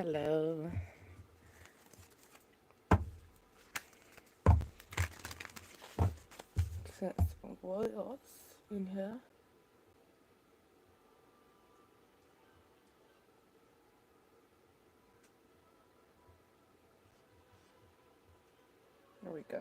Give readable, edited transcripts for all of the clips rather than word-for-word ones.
Hello. What else in here? There we go.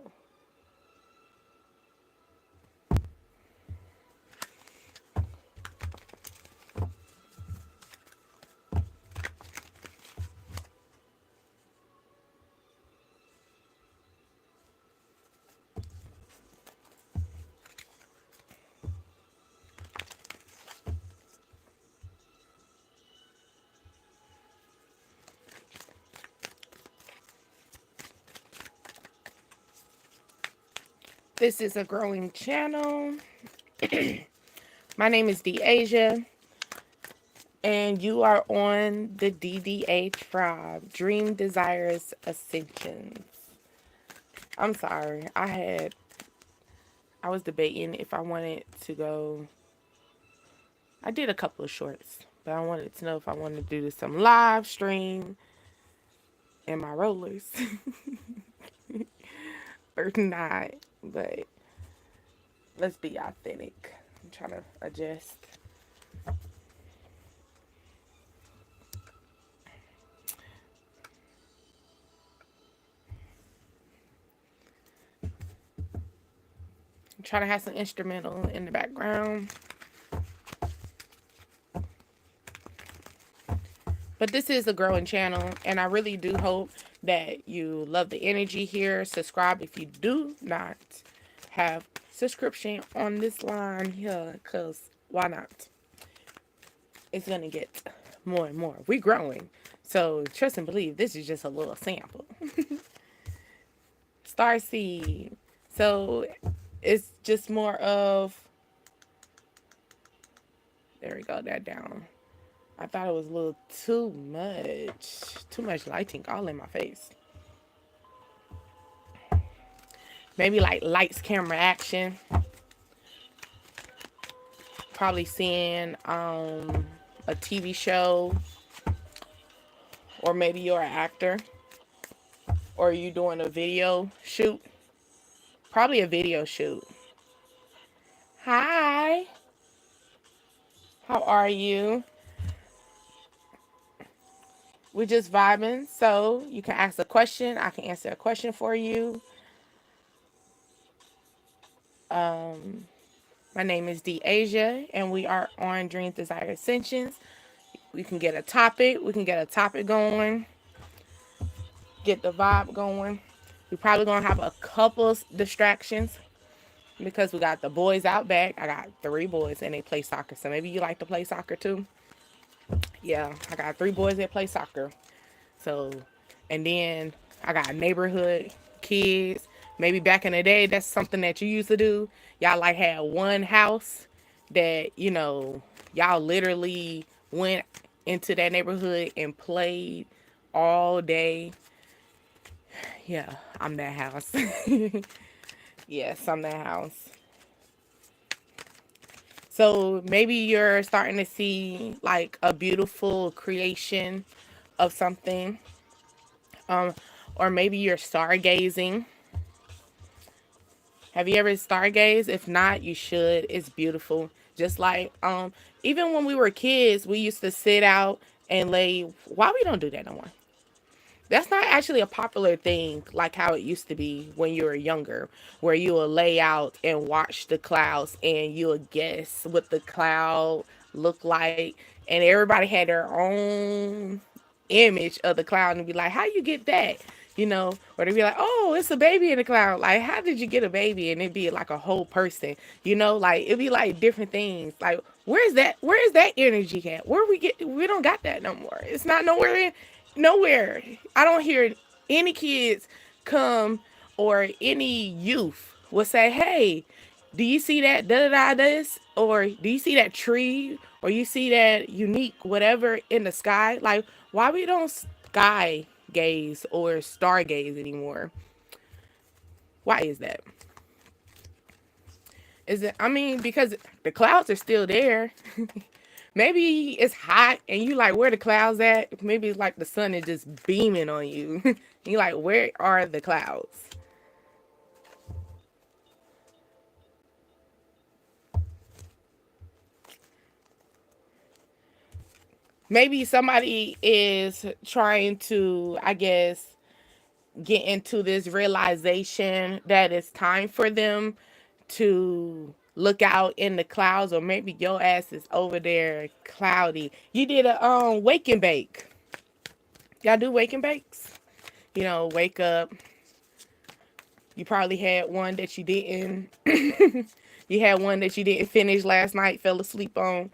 This is a growing channel. My name is Deasia, and you are on the DDA Tribe, Dream Desires Ascensions. I'm sorry. I was debating if I wanted to go. I did a couple of shorts, but I wanted to know if I wanted to do some live stream in my rollers or not. But let's be authentic. I'm trying to adjust. I'm trying to have some instrumental in the background. But this is a growing channel, and I really do hope that you love the energy here. Subscribe if you do not have subscription on this line here, because why not? It's going to get more and more. We're growing. So trust and believe this is just a little sample. Starseed. So it's just more of, there we go, that down. I thought it was a little too much lighting all in my face. Maybe like lights, camera, action. Probably seeing a TV show, or maybe you're an actor, or you doing a video shoot. Probably a video shoot. Hi, how are you? We're just vibing, so you can ask a question. I can answer a question for you. Um, my name is Deasia, and we are on Dream Desire Ascensions. We can get a topic. We can get a topic going. Get the vibe going. We're probably gonna have a couple distractions because we got the boys out back. I got 3 boys and they play soccer. So maybe you like to play soccer too. Yeah, I got 3 boys that play soccer. So, and then I got neighborhood kids. Maybe back in the day, that's something that you used to do. Y'all like had one house that, y'all literally went into that neighborhood and played all day. Yeah, I'm that house. Yes, I'm that house. So maybe you're starting to see like a beautiful creation of something. Um, or maybe you're stargazing. Have you ever stargazed? If not, you should. It's beautiful. Just like even when we were kids, we used to sit out and lay. Why we don't do that no more? That's not actually a popular thing like how it used to be when you were younger, where you will lay out and watch the clouds and you'll guess what the cloud looked like. And everybody had their own image of the cloud and be like, how you get that? Or they'd be like, oh, it's a baby in the cloud. Like, how did you get a baby? And it'd be like a whole person, like it'd be like different things. Like, where is that energy at? We don't got that no more. It's not nowhere. I don't hear any kids come, or any youth will say, hey, do you see that da da da this? Or do you see that tree? Or you see that unique whatever in the sky? Like, why we don't sky gaze or stargaze anymore? Why is that? Is it, I mean, because the clouds are still there. Maybe it's hot and you like, where the clouds at? Maybe it's like the sun is just beaming on you. You like, where are the clouds? Maybe somebody is trying to, I guess, get into this realization that it's time for them to look out in the clouds, or maybe your ass is over there cloudy. You did a wake and bake. Y'all do wake and bakes? You know, wake up. You probably had one that you didn't. You had one that you didn't finish last night, fell asleep on.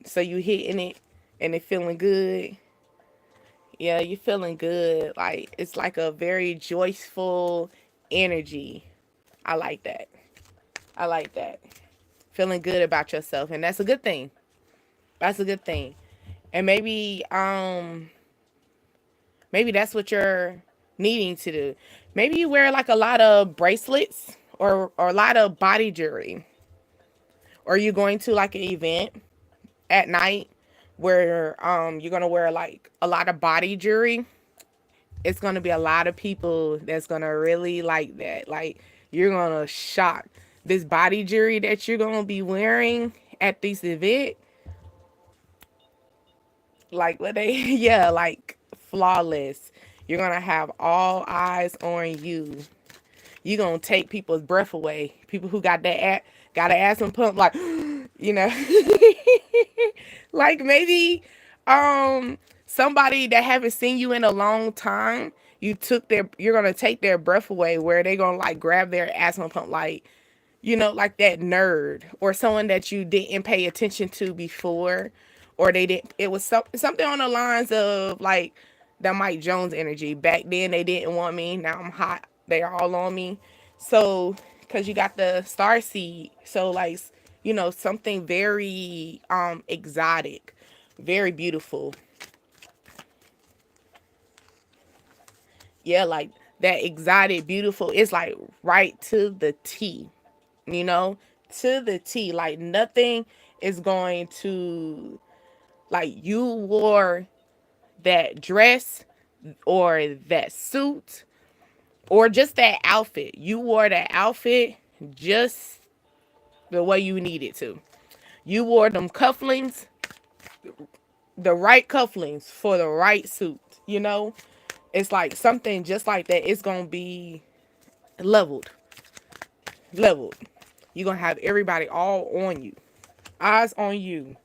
So you hitting it and it feeling good. Yeah, you feeling good. Like it's like a very joyful energy. I like that. I like that. Feeling good about yourself, and that's a good thing. That's a good thing. And maybe that's what you're needing to do. Maybe you wear like a lot of bracelets or a lot of body jewelry. Or you going to like an event at night where you're gonna wear like a lot of body jewelry. It's gonna be a lot of people that's gonna really like that. Like you're gonna shock. This body jewelry that you're gonna be wearing at this event, like what they yeah, like flawless. You're gonna have all eyes on you. You're gonna take people's breath away. People who got an asthma pump, like you know. Like maybe somebody that haven't seen you in a long time, you're gonna take their breath away, where they gonna like grab their asthma pump, like like that nerd or someone that you didn't pay attention to before, or they didn't. It was something on the lines of like the Mike Jones energy. Back then they didn't want me. Now I'm hot. They're all on me. So, because you got the star seed, so like something very exotic, very beautiful. Yeah, like that exotic, beautiful. It's like right to the T. you know, to the T. Like nothing is going to, like, you wore that dress or that suit or just that outfit. You wore that outfit just the way you needed to. You wore them cufflinks, the right cufflinks for the right suit. It's like something just like that. It's going to be leveled. Leveled. You're going to have everybody all on you. Eyes on you.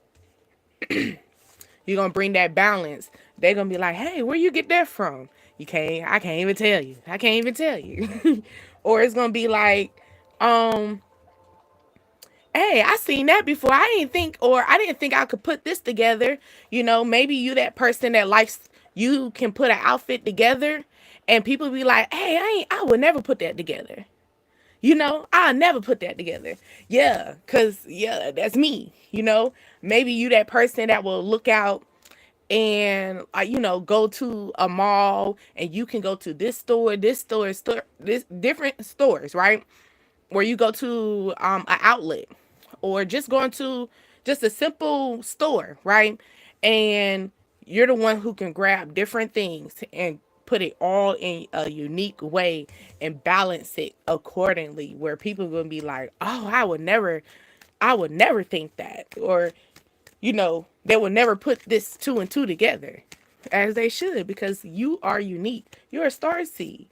You're gonna bring that balance. They're gonna be like, hey, where you get that from? I can't even tell you. I can't even tell you. Or it's gonna be like, um, hey, I seen that before. I didn't think I could put this together. Maybe you that person that likes you can put an outfit together and people be like, hey, I would never put that together. I'll never put that together. Yeah, cause that's me. Maybe you that person that will look out and go to a mall and you can go to this store, this different stores, right? Where you go to an outlet or just going to just a simple store, right? And you're the one who can grab different things and put it all in a unique way and balance it accordingly, where people are going to be like, oh, I would never think that. Or they will never put this two and two together, as they should, because you are unique. You're a star seed.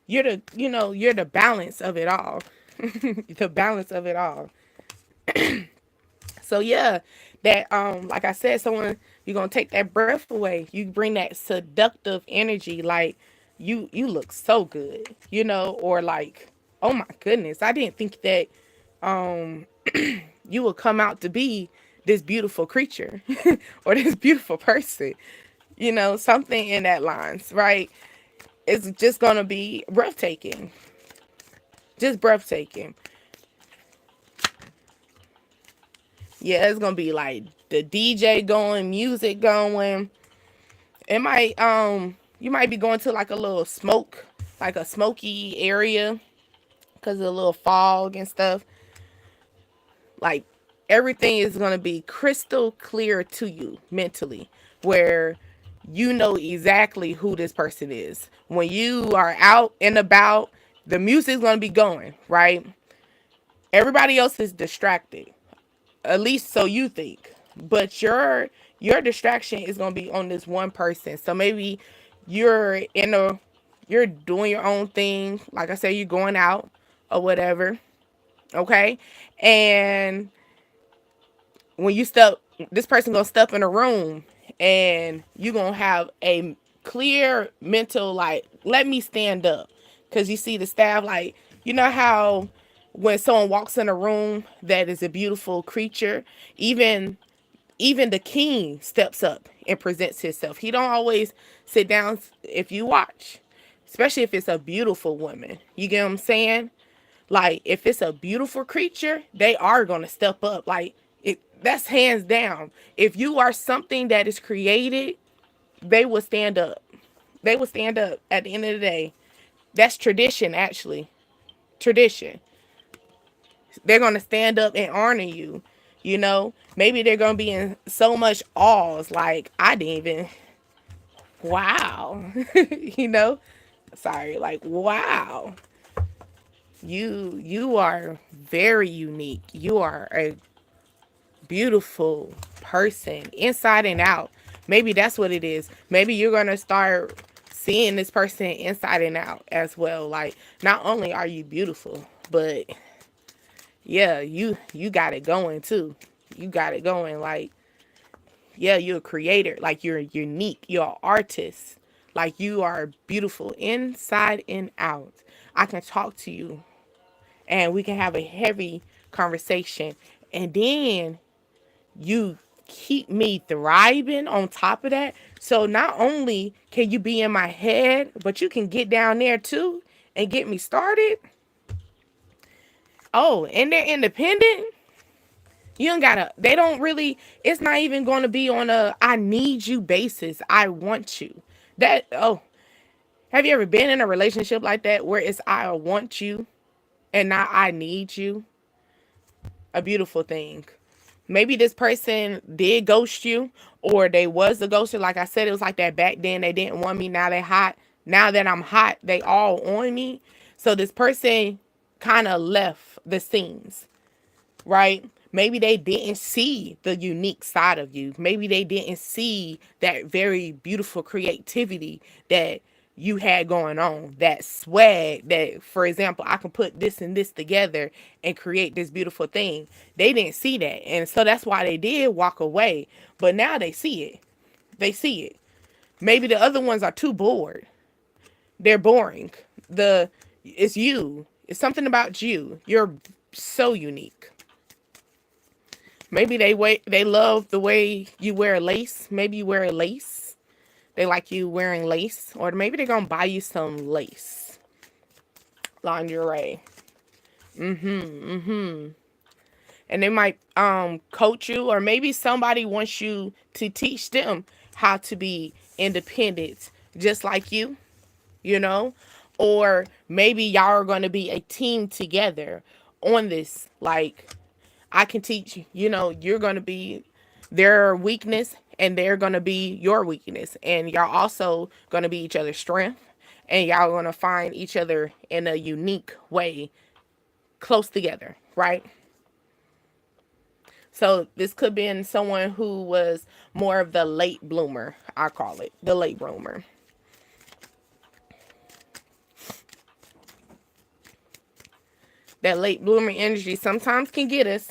You're the balance of it all. The balance of it all. So yeah, that like I said, someone you're gonna take that breath away. You bring that seductive energy, like you look so good, or like, oh my goodness, I didn't think that um you would come out to be this beautiful creature or this beautiful person. Something in that lines, right? It's just gonna be breathtaking. Just breathtaking. Yeah, it's gonna be like the DJ going, music going. It might you might be going to like a little smoke, like a smoky area, because of a little fog and stuff. Like everything is going to be crystal clear to you mentally, where you know exactly who this person is. When you are out and about, the music's going to be going, right? Everybody else is distracted, at least so you think. But your distraction is going to be on this one person. So maybe you're in a you're doing your own thing. Like I said, you're going out or whatever, okay? And when you step, this person gonna step in a room, and you gonna have a clear mental like, let me stand up, because you see the staff like, you know how when someone walks in a room that is a beautiful creature, even even the king steps up and presents himself. He don't always sit down. If you watch, especially if it's a beautiful woman, you get what I'm saying? Like if it's a beautiful creature, they are gonna step up. Like it, that's hands down. If you are something that is created, they will stand up. They will stand up at the end of the day. That's tradition, actually. Tradition. They're gonna stand up and honor you. You know, maybe they're gonna be in so much awe. Like I didn't even. Wow. You know. Sorry. Like wow. You are very unique. You are a beautiful person inside and out. Maybe that's what it is. Maybe you're going to start seeing this person inside and out as well. Like not only are you beautiful, but yeah, you got it going too. You got it going. Like yeah, you're a creator. Like you're unique. You're an artist. Like you are beautiful inside and out. I can talk to you and we can have a heavy conversation, and then you keep me thriving on top of that. So not only can you be in my head, but you can get down there too and get me started. Oh, and they're independent. You don't gotta, they don't really, it's not even gonna be on a I need you basis. I want you. That, oh, have you ever been in a relationship like that where it's I want you and not I need you? A beautiful thing. Maybe this person did ghost you, or they was the ghoster. Like I said, it was like that back then. They didn't want me. Now they hot. Now that I'm hot, they all on me. So this person kind of left the scenes, right? Maybe they didn't see the unique side of you. Maybe they didn't see that very beautiful creativity that you had going on, that swag that, for example, I can put this and this together and create this beautiful thing. They didn't see that. And so that's why they did walk away. But now they see it. They see it. Maybe the other ones are too bored. They're boring. It's you. It's something about you. You're so unique. Maybe they love the way you wear lace. Maybe you wear a lace. They like you wearing lace, or maybe they're gonna buy you some lace lingerie. And they might coach you, or maybe somebody wants you to teach them how to be independent, just like you know, or maybe y'all are gonna be a team together on this. Like I can teach you, you know, you're going to be their weakness and they're going to be your weakness. And y'all also going to be each other's strength. And y'all going to find each other in a unique way close together, right? So this could be in someone who was more of the late bloomer. I call it the late bloomer. That late bloomer energy sometimes can get us.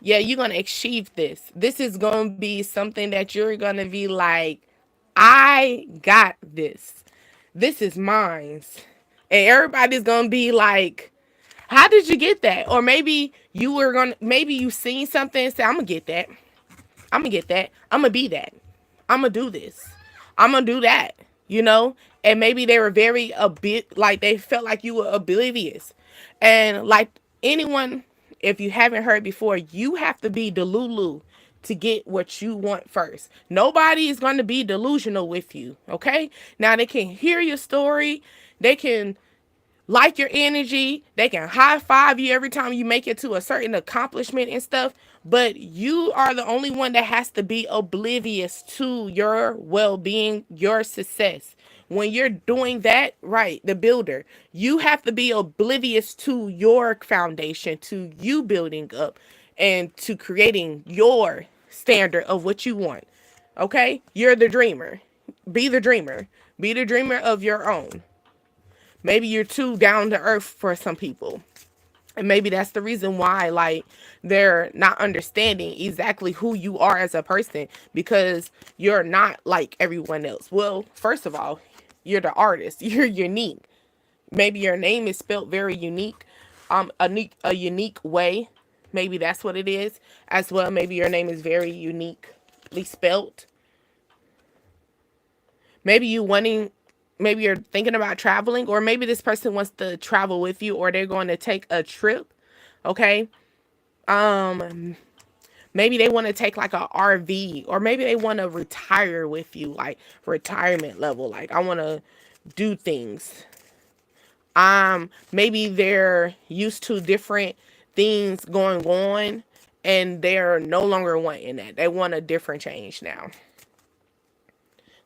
Yeah, you're going to achieve this. This is going to be something that you're going to be like, I got this. This is mine. And everybody's going to be like, how did you get that? Or maybe maybe you seen something and say, I'm going to get that. I'm going to get that. I'm going to be that. I'm going to do this. I'm going to do that, you know? And maybe they were very a bit like they felt like you were oblivious. And like anyone, if you haven't heard before, you have to be Delulu to get what you want first. Nobody is going to be delusional with you, okay? Now they can hear your story. They can like your energy. They can high five you every time you make it to a certain accomplishment and stuff. But you are the only one that has to be oblivious to your well being, your success. When you're doing that, right, the builder, you have to be oblivious to your foundation, to you building up and to creating your standard of what you want. Okay? You're the dreamer. Be the dreamer. Be the dreamer of your own. Maybe you're too down to earth for some people. And maybe that's the reason why, like, they're not understanding exactly who you are as a person, because you're not like everyone else. Well, first of all, you're the artist. You're unique. Maybe your name is spelled very unique, a unique way. Maybe that's what it is as well. Maybe your name is very uniquely spelled. Maybe you wanting, maybe you're thinking about traveling, or maybe this person wants to travel with you, or they're going to take a trip. Okay. Um, Maybe they want to take like a RV, or maybe they want to retire with you, like retirement level. Like, I want to do things. Maybe they're used to different things going on and they're no longer wanting that. They want a different change now.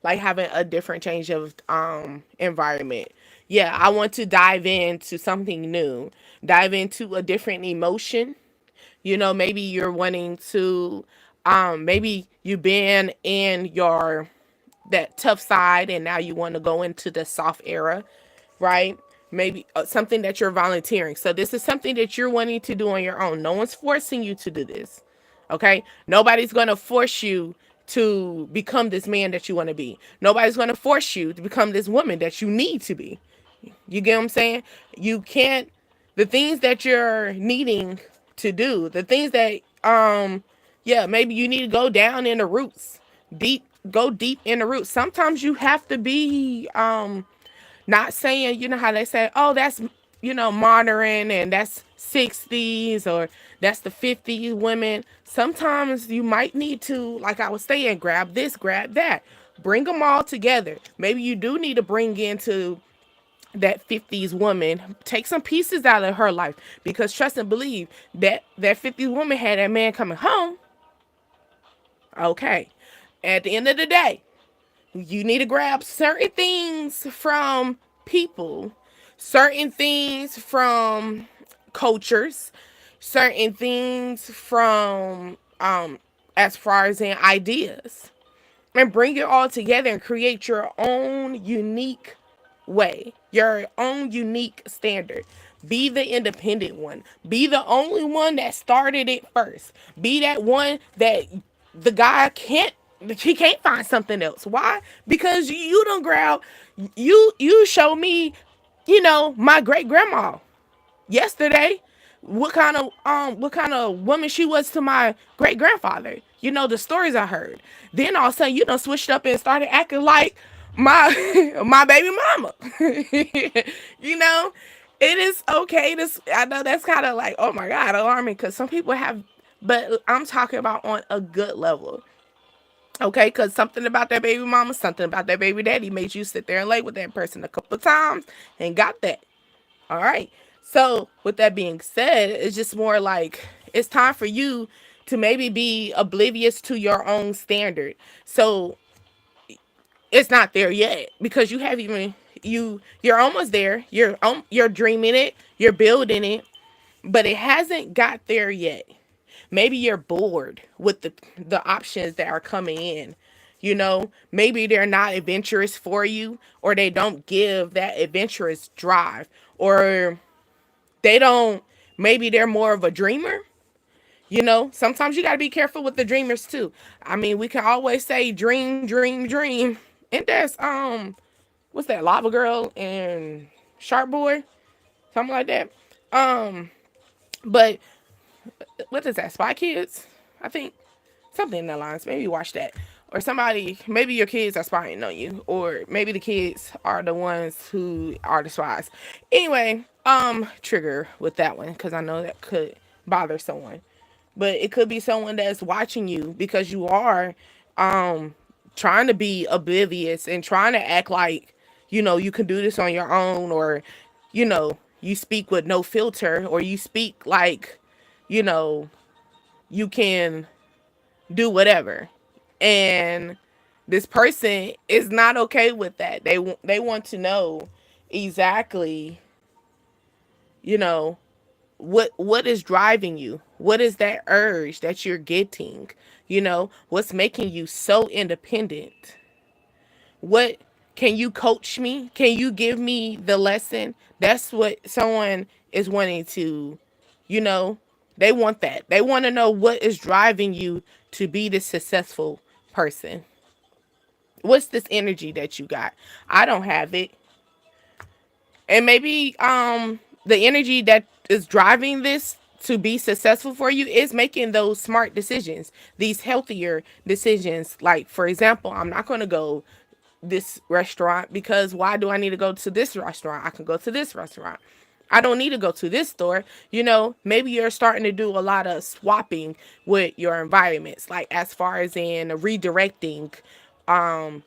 Like having a different change of environment. Yeah, I want to dive into something new. Dive into a different emotion. Maybe you're wanting to maybe you've been in your that tough side and now you want to go into the soft era, right? Maybe something that you're volunteering. So this is something that you're wanting to do on your own. No one's forcing you to do this. Okay? Nobody's going to force you to become this man that you want to be. Nobody's going to force you to become this woman that you need to be. You get what I'm saying? You can't, the things that you're needing to do, the things that yeah, maybe you need to go down in the roots. Deep, go deep in the roots. Sometimes you have to be not saying, how they say, oh, that's, modern and that's 60s or that's the 50s women. Sometimes you might need to, like I was saying, grab this, grab that, bring them all together. Maybe you do need to bring into that 50s woman, take some pieces out of her life, because trust and believe that 50s woman had that man coming home. Okay. At the end of the day, you need to grab certain things from people, certain things from cultures, certain things from as far as in ideas, and bring it all together and create your own unique way, your own unique standard. Be the independent one. Be the only one that started it first. Be that one that the guy can't, he can't find something else. Why? Because you don't grab, you show me, my great grandma yesterday, what kind of woman she was to my great grandfather. The stories I heard. Then all of a sudden you done switched up and started acting like my my baby mama. you know, it is okay to. I know that's kind of like, oh my god, alarming, because some people have, but I'm talking about on a good level. Okay, because something about that baby mama, something about that baby daddy made you sit there and lay with that person a couple of times and got that. All right. So, with that being said, it's just more like it's time for you to maybe be oblivious to your own standard. So, it's not there yet because you haven't even you're almost there. You're dreaming it, you're building it, but it hasn't got there yet. Maybe you're bored with the options that are coming in. Maybe they're not adventurous for you, or they don't give that adventurous drive, or they don't, maybe they're more of a dreamer. Sometimes you got to be careful with the dreamers too. I mean, we can always say dream, dream, dream. And there's what's that, Lava Girl and Shark Boy, something like that. Um, but what is that? Spy Kids, I think, something in that lines. Maybe watch that, or somebody. Maybe your kids are spying on you, or maybe the kids are the ones who are the spies. Anyway, trigger with that one because I know that could bother someone, but it could be someone that's watching you because you are um trying to be oblivious and trying to act like you can do this on your own, or you speak with no filter, or you speak like, you know, you can do whatever. And this person is not okay with that. They want to know exactly, you know, what is driving you? What is that urge that you're getting? What's making you so independent? What can you coach me? Can you give me the lesson? That's what someone is wanting to, you know, they want that. They want to know what is driving you to be this successful person. What's this energy that you got? I don't have it. And maybe the energy that is driving this to be successful for you is making those smart decisions, these healthier decisions. Like, for example, I'm not going to go this restaurant because why do I need to go to this restaurant? I can go to this restaurant. I don't need to go to this store. Maybe you're starting to do a lot of swapping with your environments, like as far as in redirecting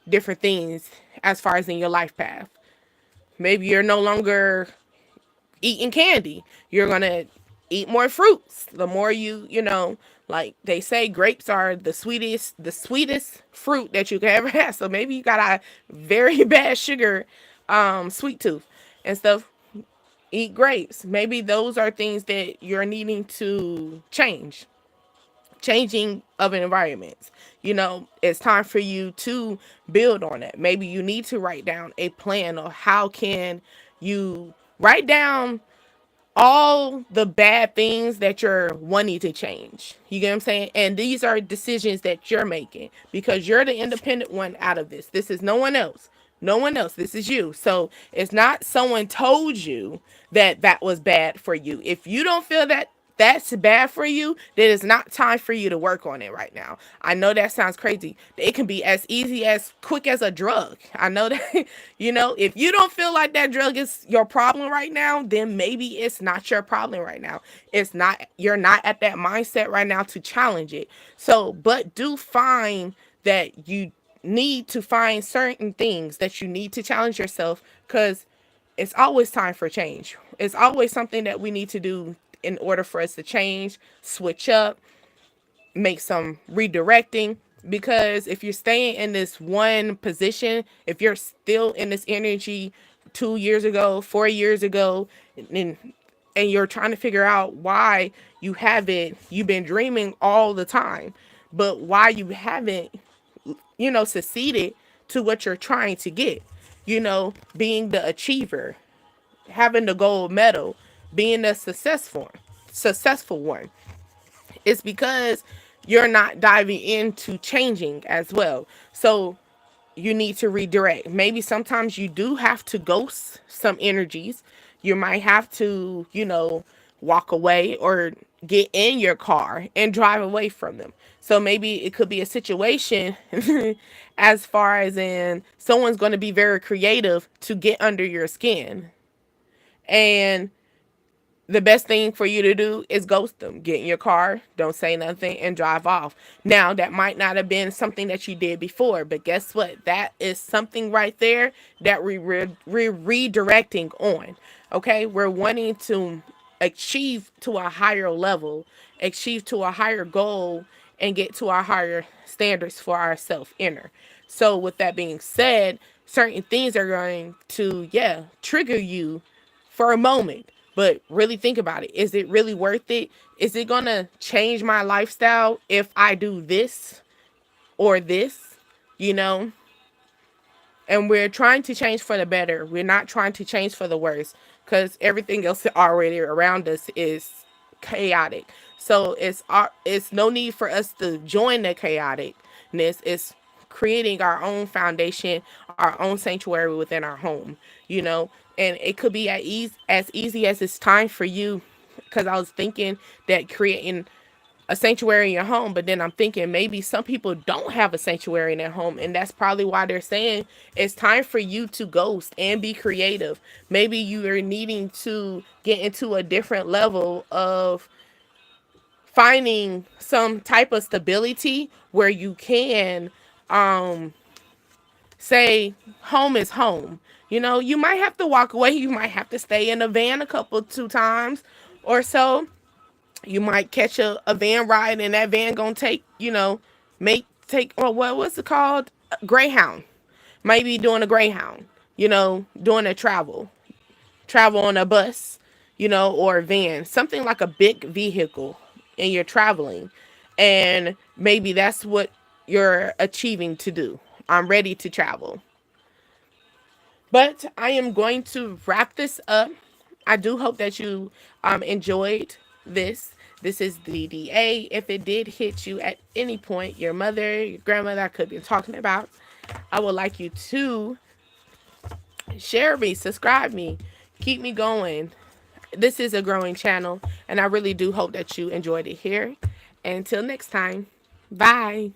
different things as far as in your life path. Maybe you're no longer eating candy. You're going to eat more fruits. The more like they say, grapes are the sweetest fruit that you can ever have. So maybe you got a very bad sugar sweet tooth and stuff. Eat grapes. Maybe those are things that you're needing to change. Changing of environments. It's time for you to build on it. Maybe you need to write down a plan of how can you write down all the bad things that you're wanting to change. You get what I'm saying? And these are decisions that you're making because you're the independent one out of this. This is no one else. No one else. This is you. So it's not someone told you that that was bad for you. If you don't feel that that's bad for you, then it's not time for you to work on it right now. I know that sounds crazy. It can be as easy as quick as a drug. I know that, if you don't feel like that drug is your problem right now, then maybe it's not your problem right now. It's not, you're not at that mindset right now to challenge it. So, but do find that you need to find certain things that you need to challenge yourself because it's always time for change. It's always something that we need to do in order for us to change, switch up, make some redirecting. Because if you're staying in this one position, if you're still in this energy 2 years ago, 4 years ago, and you're trying to figure out why you've been dreaming all the time, but why you haven't, succeeded to what you're trying to get, being the achiever, having the gold medal, being a successful one. It's because you're not diving into changing as well. So you need to redirect. Maybe sometimes you do have to ghost some energies. You might have to, walk away or get in your car and drive away from them. So maybe it could be a situation as far as in someone's going to be very creative to get under your skin. And the best thing for you to do is ghost them. Get in your car, don't say nothing, and drive off. Now, that might not have been something that you did before, but guess what? That is something right there that we're redirecting on. Okay? We're wanting to achieve to a higher level, achieve to a higher goal, and get to our higher standards for ourselves inner. So, with that being said, certain things are going to, trigger you for a moment. But really think about it. Is it really worth it? Is it going to change my lifestyle if I do this or this? You know? And we're trying to change for the better. We're not trying to change for the worse because everything else already around us is chaotic. So it's no need for us to join the chaoticness. It's creating our own foundation, our own sanctuary within our home, and it could be as easy as it's time for you. Because I was thinking that creating a sanctuary in your home, but then I'm thinking maybe some people don't have a sanctuary in their home, and that's probably why they're saying it's time for you to ghost and be creative. Maybe you are needing to get into a different level of finding some type of stability where you can say home is home. You know, you might have to walk away. You might have to stay in a van a couple, 2 times or so. You might catch a van ride, and that van gonna take, take, well, what's it called? Greyhound. Maybe doing a Greyhound, doing a travel on a bus, or a van, something like a big vehicle, and you're traveling. And maybe that's what you're achieving to do. I'm ready to travel. But I am going to wrap this up. I do hope that you enjoyed this. This is DDA. If it did hit you at any point, your mother, your grandmother, I could be talking about, I would like you to share me, subscribe me, keep me going. This is a growing channel, and I really do hope that you enjoyed it here. And until next time, bye.